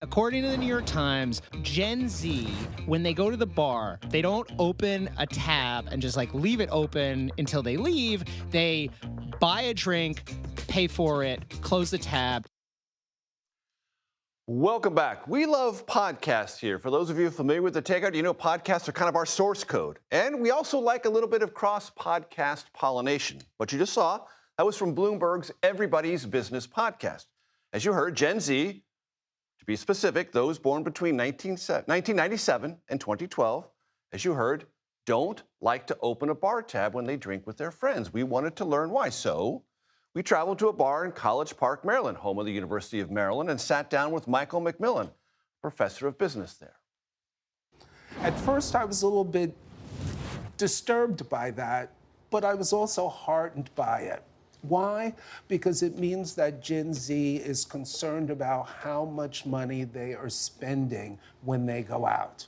According to the New York Times, Gen Z, when they go to the bar, they don't open a tab and just leave it open until they leave. They buy a drink, pay for it, close the tab. Welcome back. We love podcasts here. For those of you familiar with the takeout, you know podcasts are kind of our source code. And we also like a little bit of cross-podcast pollination. What you just saw, that was from Bloomberg's Everybody's Business podcast. As you heard, Gen Z, to be specific, those born between 1997 and 2012, as you heard, don't like to open a bar tab when they drink with their friends. We wanted to learn why. So we traveled to a bar in College Park, Maryland, home of the University of Maryland, and sat down with Michael McMillan, professor of business there. At first, I was a little bit disturbed by that, but I was also heartened by it. Why? Because it means that Gen Z is concerned about how much money they are spending when they go out.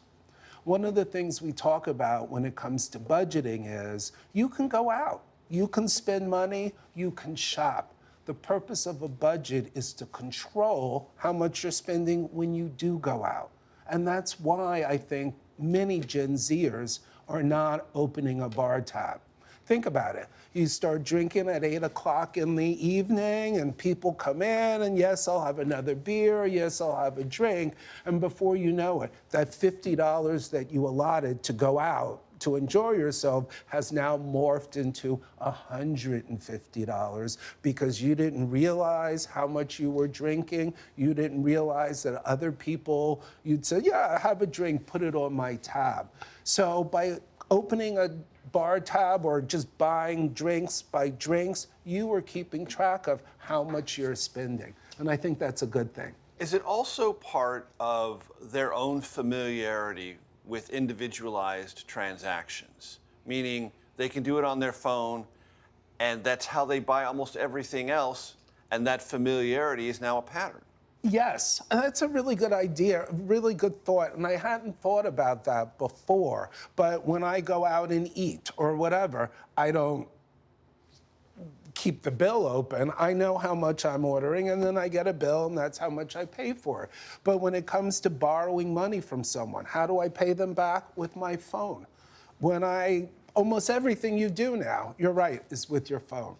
One of the things we talk about when it comes to budgeting is you can go out, you can spend money, you can shop. The purpose of a budget is to control how much you're spending when you do go out. And that's why I think many Gen Zers are not opening a bar tab. Think about it. You start drinking at 8 o'clock in the evening and people come in and yes, I'll have another beer, yes, I'll have a drink. And before you know it, that $50 that you allotted to go out to enjoy yourself has now morphed into $150 because you didn't realize how much you were drinking. You didn't realize that other people, you'd say, yeah, have a drink, put it on my tab. So by opening a bar tab or just buying drinks by drinks, you were keeping track of how much you're spending. And I think that's a good thing. Is it also part of their own familiarity with individualized transactions? Meaning they can do it on their phone and that's how they buy almost everything else, and that familiarity is now a pattern. Yes, that's a really good idea, a really good thought, and I hadn't thought about that before. But when I go out and eat or whatever, I don't keep the bill open. I know how much I'm ordering, and then I get a bill, and that's how much I pay for it. But when it comes to borrowing money from someone, how do I pay them back? With my phone. Almost everything you do now, you're right, is with your phone.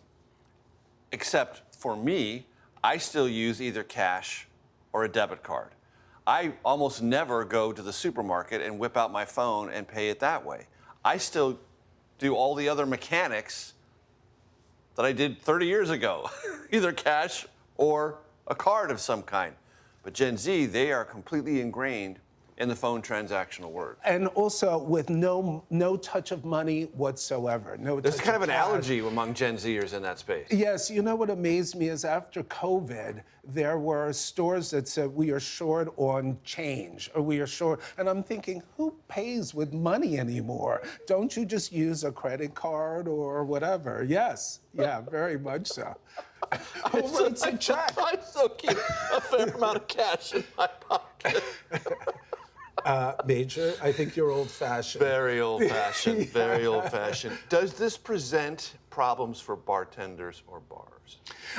Except for me, I still use either cash or a debit card. I almost never go to the supermarket and whip out my phone and pay it that way. I still do all the other mechanics that I did 30 years ago, either cash or a card of some kind. But Gen Z, they are completely ingrained in the phone transactional world. And also with no touch of money whatsoever. There's kind of an allergy among Gen Zers in that space. Yes, you know what amazed me is after COVID, there were stores that said, we are short on change, or we are short. And I'm thinking, who pays with money anymore? Don't you just use a credit card or whatever? Yes, yeah, very much so. Who writes a check? I still keep a fair amount of cash in my pocket. Major, I think you're old-fashioned. Very old-fashioned, very old-fashioned. Does this present problems for bartenders or bars?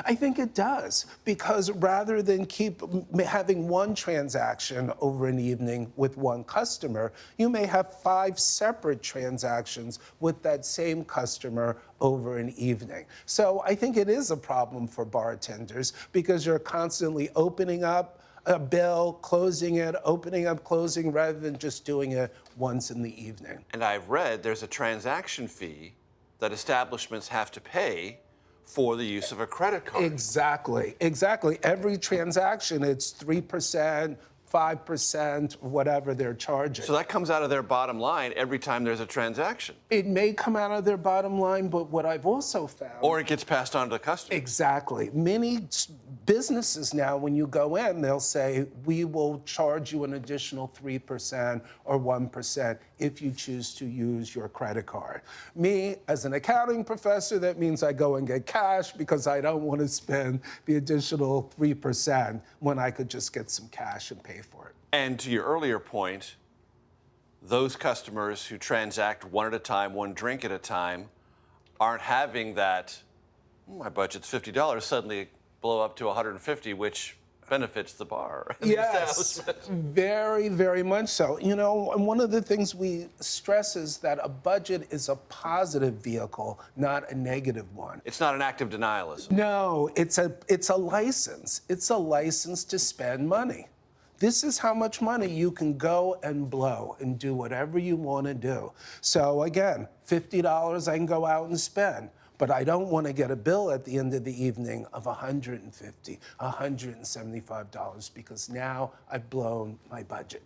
I think it does, because rather than keep having one transaction over an evening with one customer, you may have 5 separate transactions with that same customer over an evening. So I think it is a problem for bartenders because you're constantly opening up a bill, closing it, opening up, closing, rather than just doing it once in the evening. And I've read there's a transaction fee that establishments have to pay for the use of a credit card. Exactly, exactly. Every transaction, it's 3%, 5%, whatever they're charging. So that comes out of their bottom line every time there's a transaction. It may come out of their bottom line, but what I've also found... Or it gets passed on to the customer. Exactly. Many businesses now, when you go in, they'll say, we will charge you an additional 3% or 1% if you choose to use your credit card. Me, as an accounting professor, that means I go and get cash because I don't want to spend the additional 3% when I could just get some cash and pay for it. And to your earlier point, those customers who transact one at a time, one drink at a time, aren't having that, my budget's $50, suddenly blow up to $150, which benefits the bar. Yes, very, very much so. You know, and one of the things we stress is that a budget is a positive vehicle, not a negative one. It's not an act of denialism. No, it's a license. It's a license to spend money. This is how much money you can go and blow and do whatever you want to do. So again, $50 I can go out and spend. But I don't want to get a bill at the end of the evening of $150, $175 because now I've blown my budget.